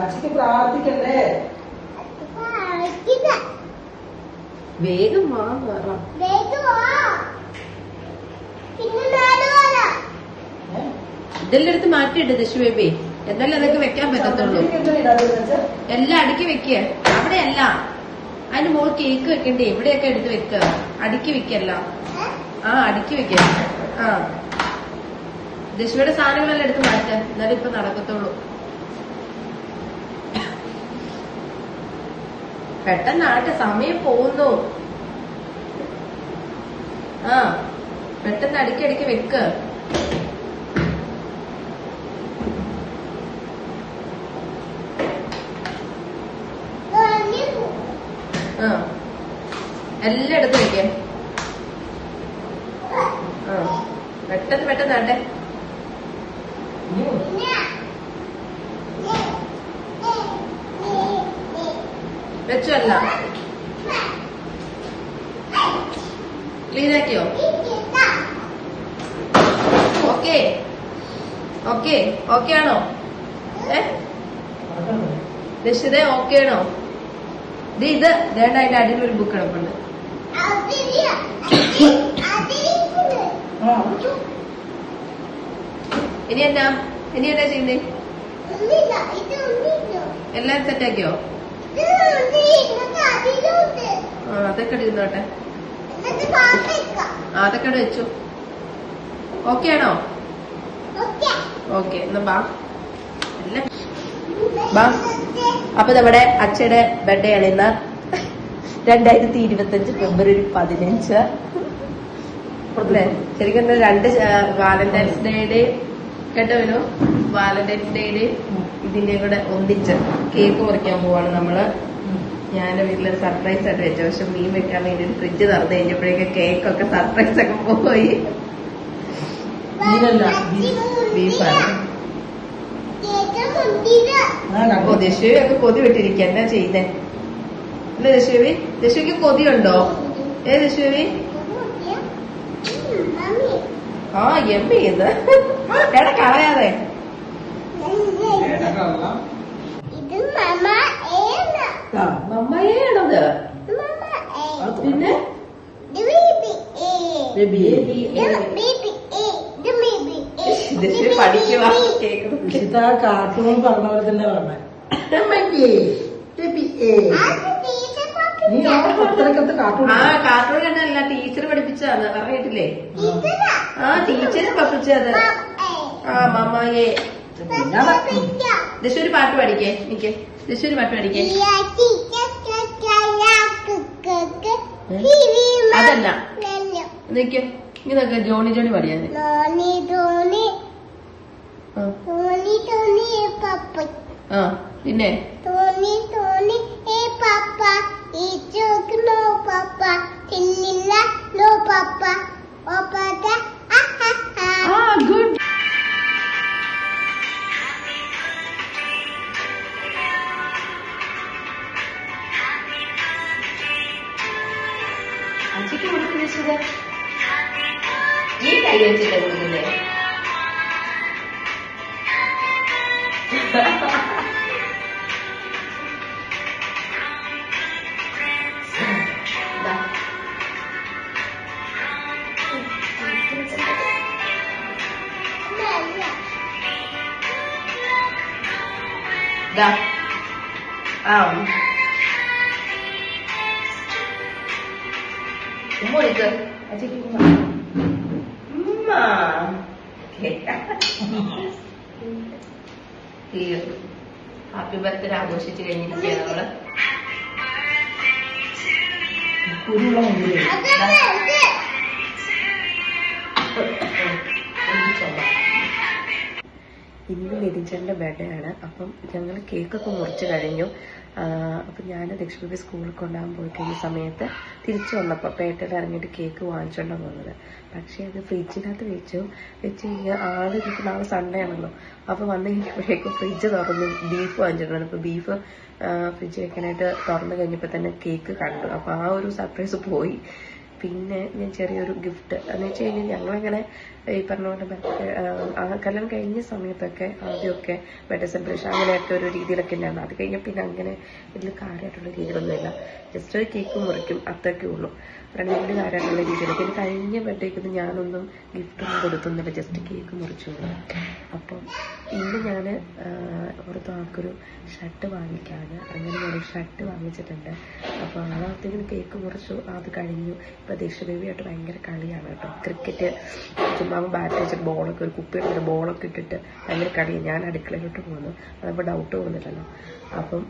അച്ഛക്ക് പ്രാർത്ഥിക്കണ്ടേ? വേഗം വാ. ഇതെല്ലാം എടുത്ത് മാറ്റിയിട്ട് ദശു ബേബി, എന്നാലും അതൊക്കെ വെക്കാൻ പറ്റത്തുള്ളൂ. എല്ലാം അടുക്കി വെക്ക. അവിടെയല്ല, അതിന് മോൾ കേക്ക് വെക്കണ്ടേ? ഇവിടെയൊക്കെ എടുത്ത് വെക്ക. അടുക്കി വെക്കല്ല. ആ അടുക്കി വെക്ക. ആ ദശുവിടെ സാധനങ്ങളെല്ലാം എടുത്ത് മാറ്റ, എന്നാലും ഇപ്പൊ നടക്കത്തുള്ളൂ. പെട്ടെന്നാട്ടെ, സമയം പോകുന്നു. ആ പെട്ടെന്ന് അടുക്കി അടുക്കി വെക്ക. ആ എല്ലാം എടുത്ത് വെക്കേ. ആ പെട്ടെന്ന് പെട്ടെന്നാട്ടെ. വെച്ചല്ല, ക്ലീൻ ആക്കിയോ? ഓക്കെ ഓക്കെ ഓക്കെ ആണോ? ദക്ഷിത ഓക്കെ ആണോ? ഇത് വേണ്ട, അതിന്റെ അടിയിൽ ഒരു ബുക്ക് കിടപ്പുണ്ട്. ഇനി എന്നാ ചെയ്യുന്നേ? എല്ലാം സെറ്റാക്കിയോ? അതൊക്കെ ഇരുന്നോട്ടെ. അതൊക്കെ വെച്ചു. ഓക്കെ ആണോ? ഓക്കെ, എന്നാ ബാ. എല്ലാം ബാ. അപ്പൊ നമ്മുടെ അച്ഛയുടെ ബർത്ത്ഡേ ആണ് ഇന്ന്. 2025 ഫെബ്രുവരി 15. അല്ലേ? ശരിക്കും 2 വാലന്റൈൻസ് ഡേയുടെ കേട്ടോ, വാലന്റൈൻസ് ഡേയുടെ ഇതിന്റെ കൂടെ ഒന്നിച്ച് കേക്ക് മുറിക്കാൻ പോവാണ് നമ്മള്. ഞാൻ വീട്ടിലൊരു സർപ്രൈസ് ആയിട്ട് വെച്ചു. പക്ഷെ മീൻ വെക്കാൻ വേണ്ടി ഫ്രിഡ്ജ് തുറന്നു കഴിഞ്ഞപ്പോഴേക്ക് കേക്കൊക്കെ സർപ്രൈസ് ഒക്കെ പോയി. ബീഫാണ്. ദശുവി ഒക്കെ കൊതി വിട്ടിരിക്കുക. എന്നാ ചെയ്യുന്നേ? അല്ല ദശുവി, ദശുവിക്ക് കൊതിയുണ്ടോ? ദശുവി ആ എമ്മ ചെയ്ത് എടാ കളയാതെ. മമ്മയാണത്. പിന്നെ പഠിക്കുക. കാർട്ടൂൺ പറഞ്ഞ പോലെ തന്നെ പറഞ്ഞ ആ കാർട്ടൂൺ കണ്ടല്ല, ടീച്ചർ പഠിപ്പിച്ചതാണ്. പറഞ്ഞിട്ടില്ലേ? ആ ടീച്ചറെ പഠിപ്പിച്ചത്. ആ മമ്മയെ. ദശ ഒരു പാട്ട് പാടിക്കേ. എനിക്ക് ദശ ഒരു പാട്ട് പാടിക്കേ. അതല്ല, നിക്ക് ഇതൊക്കെ ജോണി ജോണി പാടിയാ. ആ പിന്നെ ഗുഡ്. അച്ഛക്ക് കൊടുക്കുന്നത് ഈ കൈ വെച്ചിട്ട് കൊടുക്കുന്നേ. ഉമ്മ ഹാപ്പി ബർത്ത്ഡേ ആഘോഷിച്ച് കഴിഞ്ഞിരിക്കുകയാണ് നമ്മള്. ഇന്ന് ലിരിഞ്ചന്റെ ബർത്ത്ഡേ ആണ്. അപ്പം ഞങ്ങൾ കേക്കൊക്കെ മുറിച്ച് കഴിഞ്ഞു. അപ്പം ഞാൻ ലക്ഷ്മി സ്കൂളിൽ കൊണ്ടുപോകാൻ പോയി കഴിഞ്ഞ സമയത്ത് തിരിച്ചു വന്നപ്പോൾ പേട്ടയിൽ ഇറങ്ങിയിട്ട് കേക്ക് വാങ്ങിച്ചോണ്ടാണ് വന്നത്. പക്ഷേ അത് ഫ്രിഡ്ജിനകത്ത് വെച്ച് കഴിഞ്ഞാൽ ആള് ഇരിക്കും. നാളെ സൺഡേ ആണല്ലോ. അപ്പോൾ വന്നു കഴിഞ്ഞപ്പോഴേക്കും ഫ്രിഡ്ജ് തുറന്ന് ബീഫ് വാങ്ങിച്ചിട്ടുണ്ട്. അപ്പോൾ ബീഫ് ഫ്രിഡ്ജ് വെക്കാനായിട്ട് തുറന്നു കഴിഞ്ഞപ്പോൾ തന്നെ കേക്ക് കണ്ടു. അപ്പോൾ ആ ഒരു സർപ്രൈസ് പോയി. പിന്നെ ഞാൻ ചെറിയൊരു ഗിഫ്റ്റ് എന്ന് വെച്ച് കഴിഞ്ഞാൽ ഞങ്ങളങ്ങനെ ഈ പറഞ്ഞ പോലെ കല്യാണം കഴിഞ്ഞ സമയത്തൊക്കെ ആദ്യമൊക്കെ ബർത്ത്ഡേ സെലിബ്രേഷൻ അങ്ങനെയൊക്കെ ഒരു രീതിയിലൊക്കെ ഉണ്ടായിരുന്നു. അത് കഴിഞ്ഞാൽ പിന്നെ അങ്ങനെ വലിയ കാര്യമായിട്ടുള്ള രീതിയിലൊന്നുമില്ല. ജസ്റ്റ് ഒരു കേക്ക് മുറിക്കും, അത്രയൊക്കെ ഉള്ളൂ. വലിയ കാര്യമായിട്ടുള്ള രീതിയിൽ. പിന്നെ കഴിഞ്ഞ ബർത്ത്ഡേക്ക് ഞാനൊന്നും ഗിഫ്റ്റൊന്നും കൊടുത്തൊന്നുമില്ല, ജസ്റ്റ് കേക്ക് മുറിച്ചു. അപ്പം ഇന്ന് ഞാൻ ഓർത്ത് ആൾക്കൊരു ഷർട്ട് വാങ്ങിക്കാണ്. അങ്ങനെ ഞാനൊരു ഷർട്ട് വാങ്ങിച്ചിട്ടുണ്ട്. അപ്പോൾ ആളത്തേക്കിന് കേക്ക് മുറിച്ചു, അത് കഴിഞ്ഞു. ഇപ്പം ദക്ഷബേബിയായിട്ട് ഭയങ്കര കളിയാണ് കേട്ടോ. ക്രിക്കറ്റ് ചുമ്മാ ബാറ്റ് വെച്ചിട്ട് ബോളൊക്കെ ഒരു കുപ്പിയുടെ ബോളൊക്കെ ഇട്ടിട്ട് ഭയങ്കര കളിയാണ്. ഞാൻ അടുക്കളയിലോട്ട് പോകുന്നു, അതപ്പോൾ ഡൗട്ട് പോകുന്നില്ലല്ലോ. അപ്പം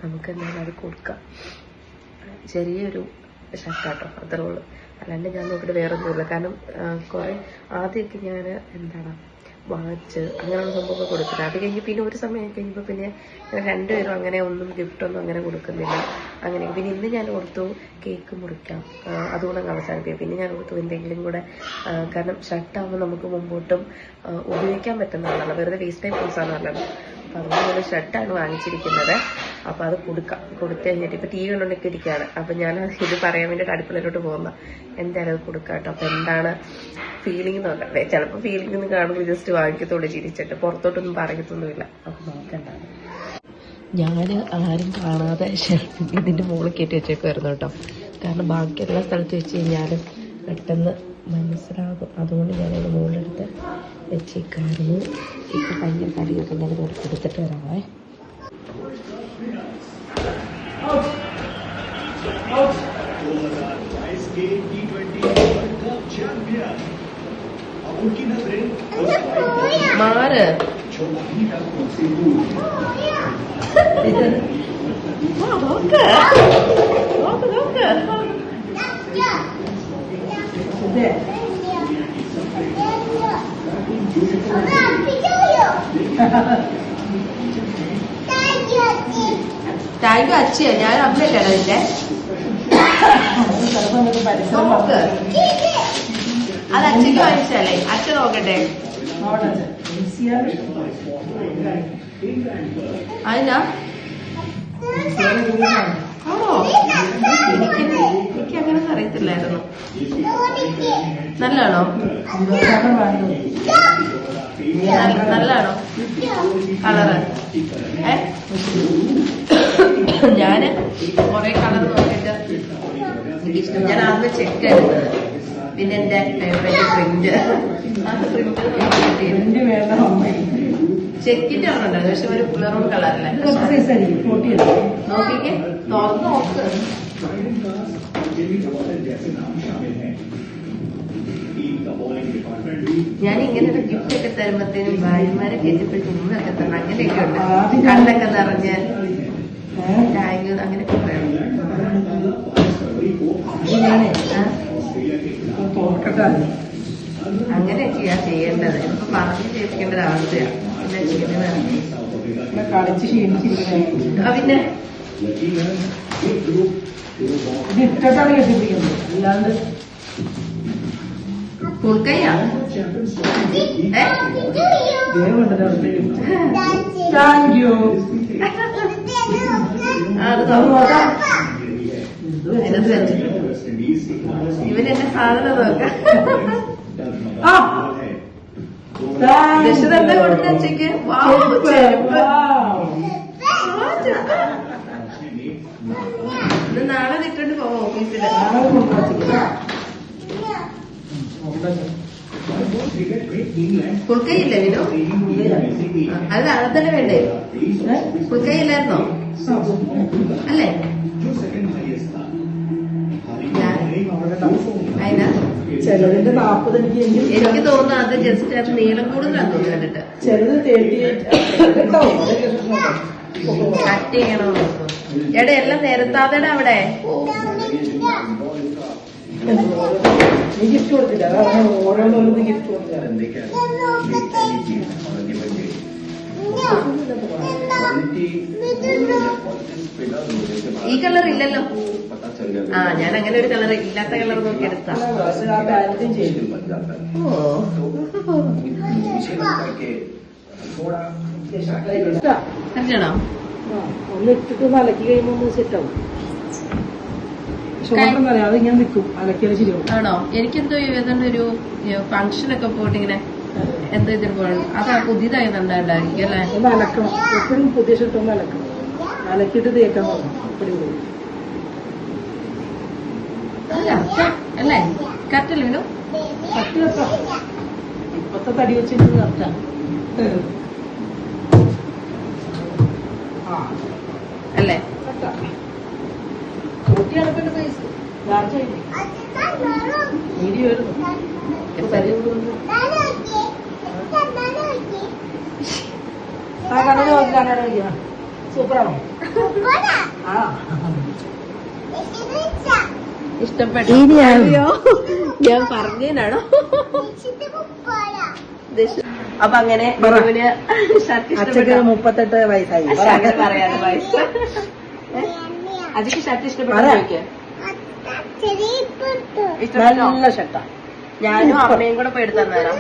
നമുക്ക് എന്തായാലും അത് കൊടുക്കാം. ചെറിയൊരു ഷർട്ടാട്ടോ, അത്രേ ഉള്ളൂ. അല്ലാണ്ട് ഞാൻ നോക്കിയിട്ട് വേറെ ഒന്നുമില്ല. കാരണം കുറെ ആദ്യമൊക്കെ ഞാൻ എന്താണ് വാച്ച് അങ്ങനെയുള്ള സംഭവമൊക്കെ കൊടുത്തിട്ട് അത് കഴിഞ്ഞ് പിന്നെ ഒരു സമയം കഴിഞ്ഞപ്പോൾ പിന്നെ രണ്ടുപേരും അങ്ങനെ ഒന്നും ഗിഫ്റ്റൊന്നും അങ്ങനെ കൊടുക്കുന്നില്ല. അങ്ങനെ പിന്നെ ഇന്ന് ഞാൻ ഓർത്തു കേക്ക് മുറിക്കാം, അതുകൊണ്ട് അങ്ങ് അവസാനിപ്പിക്കാം. പിന്നെ ഞാൻ ഓർത്തു എന്തെങ്കിലും കൂടെ, കാരണം ഷർട്ടാകുമ്പോൾ നമുക്ക് മുമ്പോട്ടും ഉപയോഗിക്കാൻ പറ്റുന്നതാണല്ലോ, വെറുതെ വേസ്റ്റ് ആയി പോകുന്നതാണല്ലോ. അപ്പം അതുകൊണ്ട് ഷർട്ടാണ് വാങ്ങിച്ചിരിക്കുന്നത്. അപ്പം അത് കൊടുത്തു കഴിഞ്ഞിട്ട് ഇപ്പം TV കണ്ടുകൊണ്ടൊക്കെ ഇരിക്കുകയാണ്. അപ്പം ഞാൻ ഇത് പറയാൻ വേണ്ടിയിട്ട് അടുക്കളയിലോട്ട് പോകുന്ന എന്തായാലും അത് കൊടുക്കാം കേട്ടോ. അപ്പം എന്താണ് ഫീലിംഗ് നോക്കട്ടെ. ചിലപ്പോൾ ഫീലിംഗ് ഒന്നും കാണുമ്പോൾ ജസ്റ്റ് വാങ്ങിക്കത്തോടെ ചിരിച്ചിട്ട് പുറത്തോട്ടൊന്നും പറയത്തൊന്നുമില്ല. അപ്പം നോക്കണ്ടാണ്. ഞാൻ ആരും കാണാതെ ഇതിൻ്റെ മുകളിൽ കയറ്റി വെച്ചേക്കുമായിരുന്നു കേട്ടോ. കാരണം ബാക്കി എല്ലാ സ്ഥലത്ത് വെച്ച് കഴിഞ്ഞാലും പെട്ടെന്ന് മനസ്സിലാകും. അതുകൊണ്ട് ഞാനത് മുകളിലെടുത്ത് വെച്ചേക്കായിരുന്നു. ഇപ്പം ഭയങ്കര കടിയൊക്കെ ഞാൻ ഇവിടെ കൊടുത്തിട്ട് വരാമേ. മാറ് താങ്ക് യു അച്ഛ. ഞാൻ അമ്മയിട്ടാണ് അതിന്റെ നോക്ക്. അത് അച്ഛക്ക് വാങ്ങിച്ചാലേ അച്ഛൻ നോക്കട്ടെ. അതിനാ ആണോ? എനിക്ക് അങ്ങനെ അറിയത്തില്ലായിരുന്നു. നല്ലാണോ? നല്ലാണോ കളറ്? ഞാന് കൊറേ കളർ നോക്കിയിട്ട് എനിക്കിഷ്ടം. ഞാൻ ആദ്യം ചെക്ക് എടുത്തത്, പിന്നെ എന്റെ ഫേവറേറ്റ് പ്രിന്റ്. അത് പ്രിന്റ് വേണ്ട ചെക്കിന്റെ ആണുണ്ടായിരുന്നു. പക്ഷെ ഒരു മെറൂൺ കളറല്ലേ. നോക്കിക്കേ, തുറന്ന് നോക്ക്. ഞാൻ ഇങ്ങനെ ഒരു ഗിഫ്റ്റ് ഒക്കെ തരുമ്പത്തേനും ഭാര്യമാരെ കെട്ടിപ്പിടിച്ച് ഉമ്മയൊക്കെ തന്നെ അങ്ങനെയൊക്കെ ഉണ്ട്. കണ്ണൊക്കെ നിറഞ്ഞ് താങ്ക് യു അങ്ങനെയൊക്കെ പറയണം. അങ്ങനെയൊക്കെയാ ചെയ്യേണ്ടത്. ഇപ്പൊ പറഞ്ഞു ചെയ്യിപ്പിക്കേണ്ട ഒരു അവസ്ഥയാണ്. പിന്നെ ചെയ്യുന്നത് കളിച്ച് ക്ഷീണിച്ചിരിക്കുന്നത്. പിന്നെ ഇട്ടിട്ടാണ് കെട്ടിപ്പിടിക്കുന്നത്, അല്ലാണ്ട് ഫുൾക്കൈയാ. Thank you. ഇവൻ എന്റെ സാധനം നോക്കാം. ദശരഥ കൊടുത്ത അച്ഛക്ക് നാളെ ഇട്ടിട്ട് പോവാം ഓഫീസില്. ഫുൾക്കൈയില്ലേ വിനു? അല്ല അത് തന്നെ വേണ്ടേ? ഫുൾക്കൈയില്ലായിരുന്നോ? അല്ലേ? അതിനാ ചിലതിന്റെ 40 എനിക്ക് തോന്നുന്നു അത് ജസ്റ്റ് അത് നീളം കൂടുതലാണ് തോന്നുന്നു കണ്ടിട്ട്. ചിലത് 38 കട്ട് ചെയ്യണോ നോക്കും. എടാ എല്ലാം നിരത്താതെടാ അവിടെ. നീ ഗിഫ്റ്റ് കൊടുത്തില്ല, ഓരോന്നോരോന്ന് ഗിഫ്റ്റ് കൊടുത്തില്ല. ഈ കളർ ഇല്ലല്ലോ. ആ ഞാൻ അങ്ങനെ ഒരു കളർ ഇല്ലാത്ത കളർ നോക്കി എടുത്താ. അറിഞ്ഞണോ? ഒന്ന് ഇട്ടിട്ട് അലക്കി കഴിയുമ്പോ സെറ്റാവും. ഷോൾഡർ എന്ന് പറയാം, അതിങ്ങനെ നിൽക്കും, അലക്കിയാൽ ശരിയാവും. ആണോ? എനിക്കെന്തോ ഏതാണ്ട് ഒരു ഫംഗ്ഷനൊക്കെ പോയിട്ട് ഇങ്ങനെ എന്തോ ഇതിന് പോകണം. അതാ പുതിയതായി നന്നായിട്ടായിരിക്കും അല്ലേ? ഒന്ന് അലക്കണം, എപ്പോഴും പുതിയ ഷർട്ട് ഒന്ന് അലക്കണം, അലക്കിയിട്ട് തേക്കാൻ തുടങ്ങും. എപ്പോഴും അല്ലേ? കറക്റ്റല്ലേ വീണു? Correct correct. ഇപ്പത്തെ തടി വെച്ചിട്ട് കറക്റ്റാ. അല്ലേ? കറക്റ്റാ. കൂട്ടി അലക്കേണ്ട പൈസ ലാർജ് ആയിട്ട് മീഡിയം വരുന്നു. സൂപ്പറാണോ? ആ, ഇഷ്ടപ്പെട്ടു. ഞാൻ പറഞ്ഞതിനാണോ? അപ്പൊ അങ്ങനെ ഷർട്ട് അച്ഛക്ക് 38 വയസ്സായി. അങ്ങനെ പറയാതെ വയസ്സ്. അജിക്ക് ഷർട്ട് ഇഷ്ടപ്പെട്ടോ? ഇഷ്ടപ്പെട്ടോ? നല്ല ഷർട്ടാ. ഞാനും അമ്മയും കൂടെ പോയി എടുത്തു തന്നേരാം.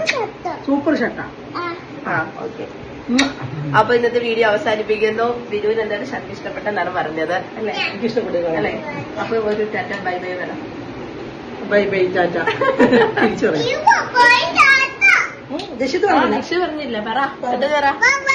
സൂപ്പർ ഷർട്ടാ. ആ, ഓക്കെ. അപ്പൊ ഇന്നത്തെ വീഡിയോ അവസാനിപ്പിക്കുന്നു. ബിനുവിന് എന്താണ് ഷർട്ട് ഇഷ്ടപ്പെട്ടെന്നാണ് പറഞ്ഞത് അല്ലേ? എനിക്ക് ഇഷ്ടപ്പെട്ടു അല്ലേ? അപ്പൊ ഒരു ടാറ്റ ബൈ ബൈ വേണം. Bye bye Tata. തിരിച്ചു പറയാം. നിഷ പറഞ്ഞില്ല, പറ. പറ.